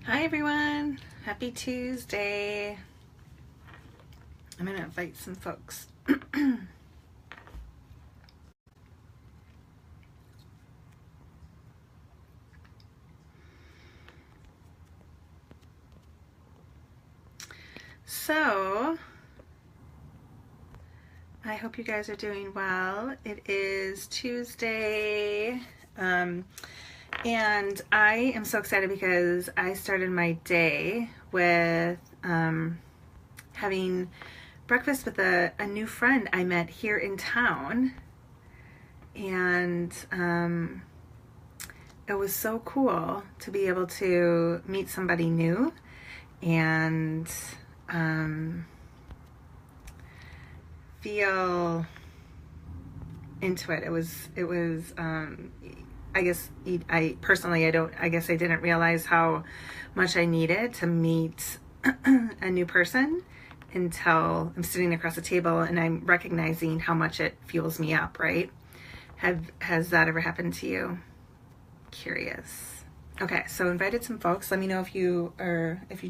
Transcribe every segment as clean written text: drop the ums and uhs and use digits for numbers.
Hi everyone, happy Tuesday. I'm gonna invite some folks. So, I hope you guys are doing well. It is Tuesday, and I am so excited because I started my day with having breakfast with a new friend I met here in town, and it was so cool to be able to meet somebody new and feel into it. It was I guess I personally I guess I didn't realize how much I needed to meet a new person until I'm sitting across the table and I'm recognizing how much it fuels me up, right? Has that ever happened to you? Curious. Okay, so invited some folks. Let me know if you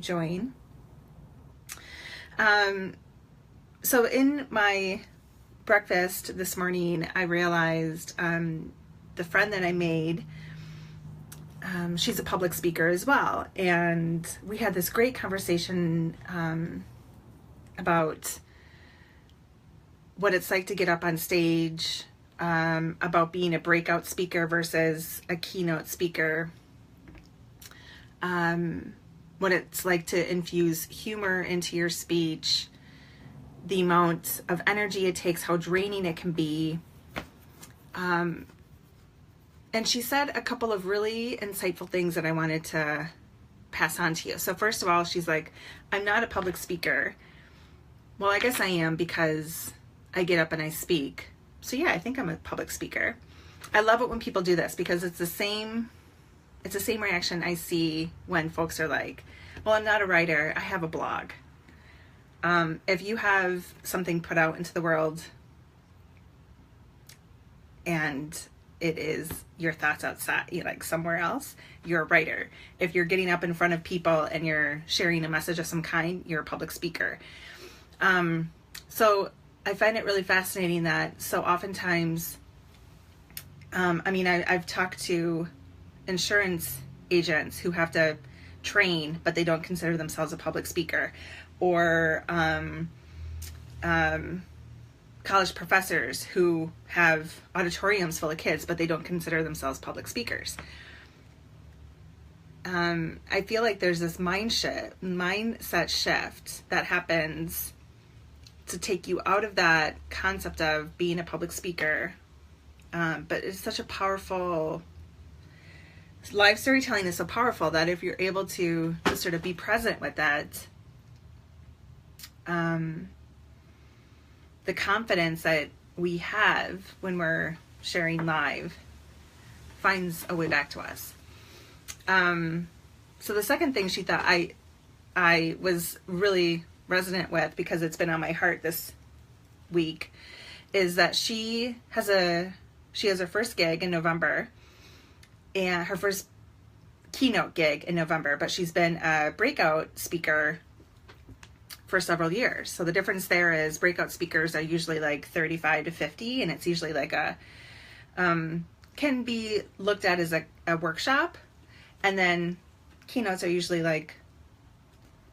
join. So in my breakfast this morning, I realized the friend that I made, she's a public speaker as well, and we had this great conversation about what it's like to get up on stage, about being a breakout speaker versus a keynote speaker, what it's like to infuse humor into your speech, the amount of energy it takes, how draining it can be. And she said a couple of really insightful things that I wanted to pass on to you. So first of all, she's like, I'm not a public speaker. Well, I guess I am because I get up and I speak. So yeah, I think I'm a public speaker. I love it when people do this because it's the same reaction I see when folks are like, well, I'm not a writer, I have a blog. If you have something put out into the world and it is your thoughts outside, like somewhere else, you're a writer. If you're getting up in front of people and you're sharing a message of some kind, you're a public speaker. So I find it really fascinating that so oftentimes, I've talked to insurance agents who have to train, but they don't consider themselves a public speaker, or college professors who have auditoriums full of kids, but they don't consider themselves public speakers. I feel like there's this mindset shift that happens to take you out of that concept of being a public speaker. But it's such a powerful, live storytelling is so powerful that if you're able to sort of be present with that, the confidence that we have when we're sharing live finds a way back to us. So the second thing she thought I was really resonant with, because it's been on my heart this week, is that she has her first gig in November, and her first keynote gig in November, but she's been a breakout speaker for several years. So the difference there is breakout speakers are usually like 35 to 50, and it's usually like can be looked at as a workshop, and then keynotes are usually like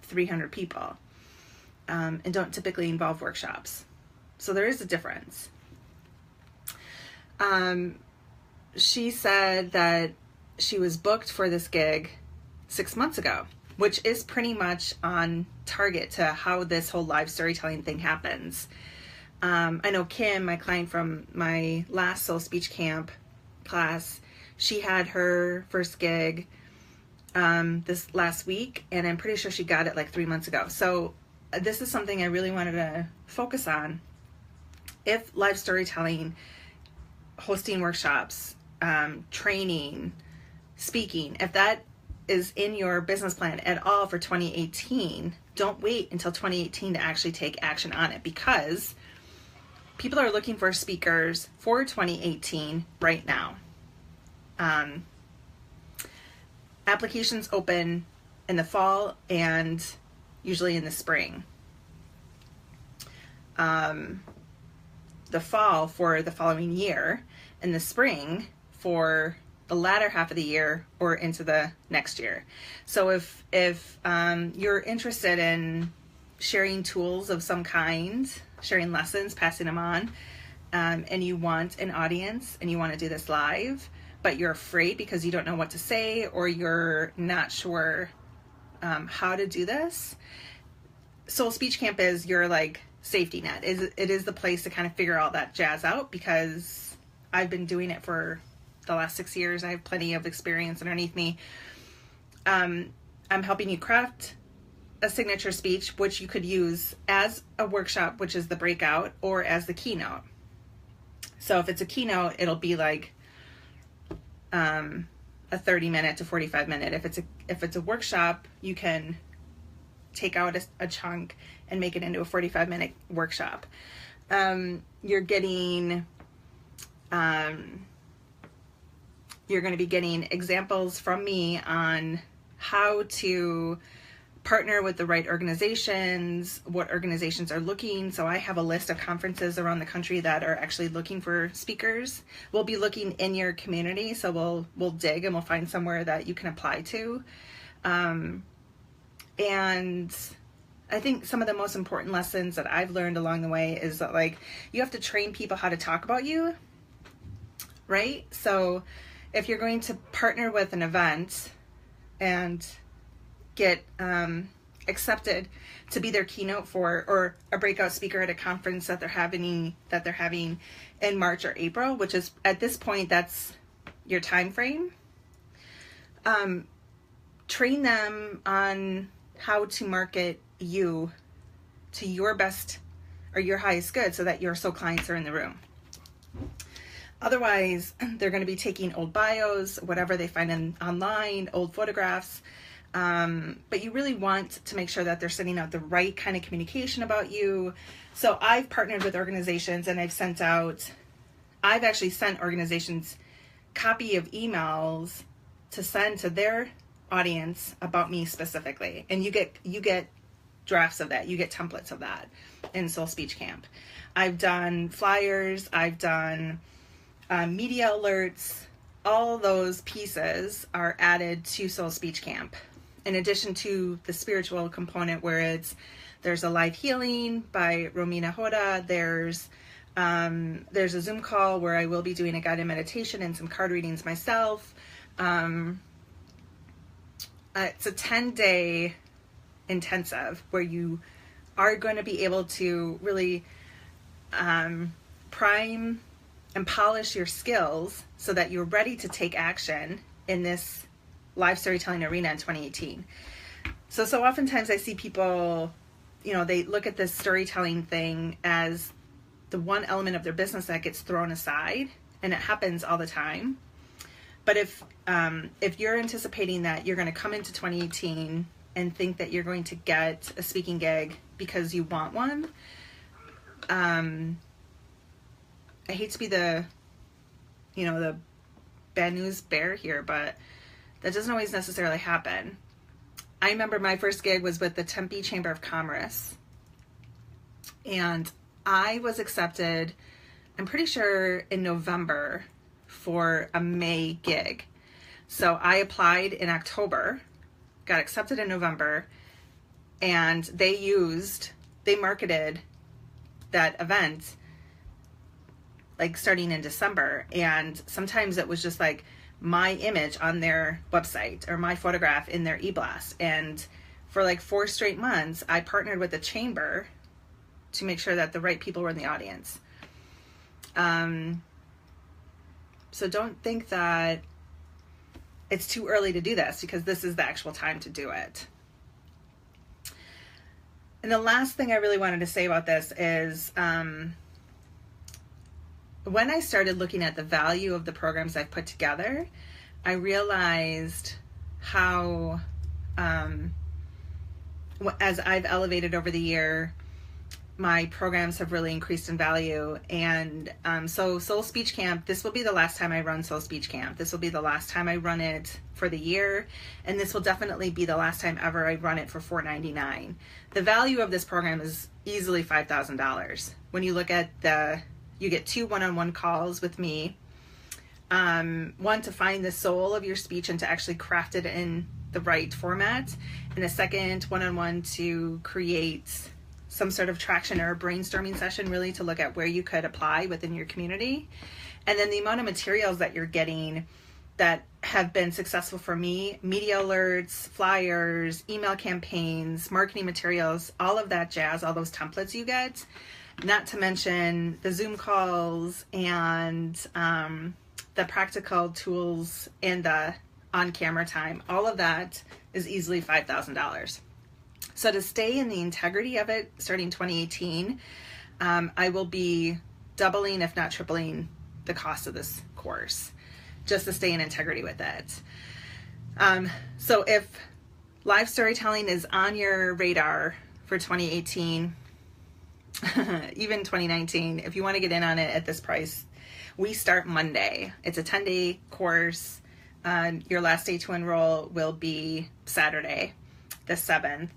300 people, and don't typically involve workshops. So there is a difference. She said that she was booked for this gig 6 months ago, which is pretty much on target to how this whole live storytelling thing happens. I know Kim, my client from my last Soul Speech Camp class, she had her first gig this last week, and I'm pretty sure she got it like 3 months ago. So this is something I really wanted to focus on. If live storytelling, hosting workshops, training, speaking, if that is in your business plan at all for 2018, don't wait until 2018 to actually take action on it, because people are looking for speakers for 2018 right now. Applications open in the fall and usually in the spring. The fall for the following year, and the spring for the latter half of the year or into the next year. So if you're interested in sharing tools of some kind, sharing lessons, passing them on, and you want an audience and you want to do this live, but you're afraid because you don't know what to say or you're not sure how to do this, Soul Speech Camp is your like safety net. It is the place to kind of figure all that jazz out, because I've been doing it for the last 6 years. I have plenty of experience underneath me. I'm helping you craft a signature speech, which you could use as a workshop, which is the breakout, or as the keynote. So if it's a keynote, it'll be like a 30-minute to 45-minute. If it's a workshop, you can take out a chunk and make it into a 45-minute workshop. You're going to be getting examples from me on how to partner with the right organizations, what organizations are looking. So I have a list of conferences around the country that are actually looking for speakers. We'll be looking in your community, so we'll dig and we'll find somewhere that you can apply to. And I think some of the most important lessons that I've learned along the way is that, like, you have to train people how to talk about you, right? So if you're going to partner with an event and get accepted to be their keynote for, or a breakout speaker at a conference that they're having in March or April, which is at this point, that's your time frame. Train them on how to market you to your best or your highest good so that your soul clients are in the room. Otherwise, they're going to be taking old bios, whatever they find online, old photographs. But you really want to make sure that they're sending out the right kind of communication about you. So I've partnered with organizations and I've actually sent organizations copy of emails to send to their audience about me specifically. And you get drafts of that. You get templates of that in Soul Speech Camp. I've done flyers. I've done media alerts. All those pieces are added to Soul Speech Camp. In addition to the spiritual component where there's a live healing by Romina Hoda. There's a Zoom call where I will be doing a guided meditation and some card readings myself. It's a 10-day intensive where you are going to be able to really prime and polish your skills so that you're ready to take action in this live storytelling arena in 2018. So oftentimes I see people, they look at this storytelling thing as the one element of their business that gets thrown aside, and it happens all the time. But if you're anticipating that you're going to come into 2018 and think that you're going to get a speaking gig because you want one, I hate to be the bad news bear here, but that doesn't always necessarily happen. I remember my first gig was with the Tempe Chamber of Commerce, and I was accepted, I'm pretty sure in November, for a May gig. So I applied in October, got accepted in November, and they marketed that event like starting in December. And sometimes it was just like my image on their website or my photograph in their e-blast. And for like 4 straight months, I partnered with the chamber to make sure that the right people were in the audience. So don't think that it's too early to do this, because this is the actual time to do it. And the last thing I really wanted to say about this is when I started looking at the value of the programs I've put together, I realized how, as I've elevated over the year, my programs have really increased in value. And so Soul Speech Camp, this will be the last time I run Soul Speech Camp. This will be the last time I run it for the year, and this will definitely be the last time ever I run it for $4.99. The value of this program is easily $5,000. When you look at you get 2 one-on-one calls with me, one to find the soul of your speech and to actually craft it in the right format, and a second one-on-one to create some sort of traction or a brainstorming session, really to look at where you could apply within your community. And then the amount of materials that you're getting that have been successful for me, media alerts, flyers, email campaigns, marketing materials, all of that jazz, all those templates you get, not to mention the Zoom calls and the practical tools and the on-camera time, all of that is easily $5,000. So to stay in the integrity of it, starting 2018, I will be doubling, if not tripling, the cost of this course, just to stay in integrity with it. So if live storytelling is on your radar for 2018, even 2019, if you want to get in on it at this price, we start Monday. It's a 10-day course. Your last day to enroll will be Saturday, the 7th.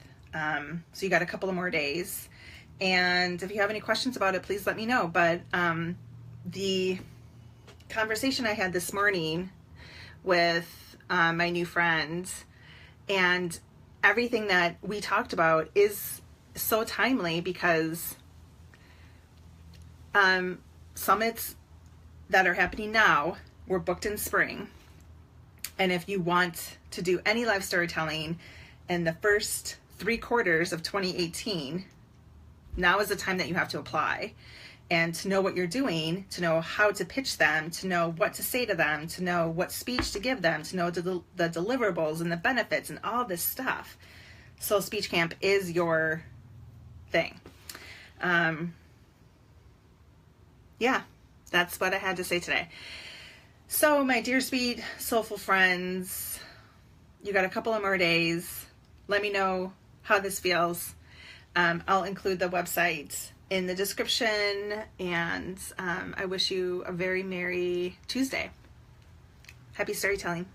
So you got a couple of more days. And if you have any questions about it, please let me know. But the conversation I had this morning with my new friend, and everything that we talked about is so timely, because summits that are happening now were booked in spring. And if you want to do any live storytelling in the first 3 quarters of 2018, now is the time that you have to apply. And to know what you're doing, to know how to pitch them, to know what to say to them, to know what speech to give them, to know the deliverables and the benefits and all this stuff. Soul Speech Camp is your thing. Yeah, that's what I had to say today. So my dear sweet soulful friends, you got a couple of more days. Let me know how this feels. I'll include the website in the description, and I wish you a very merry Tuesday. Happy storytelling.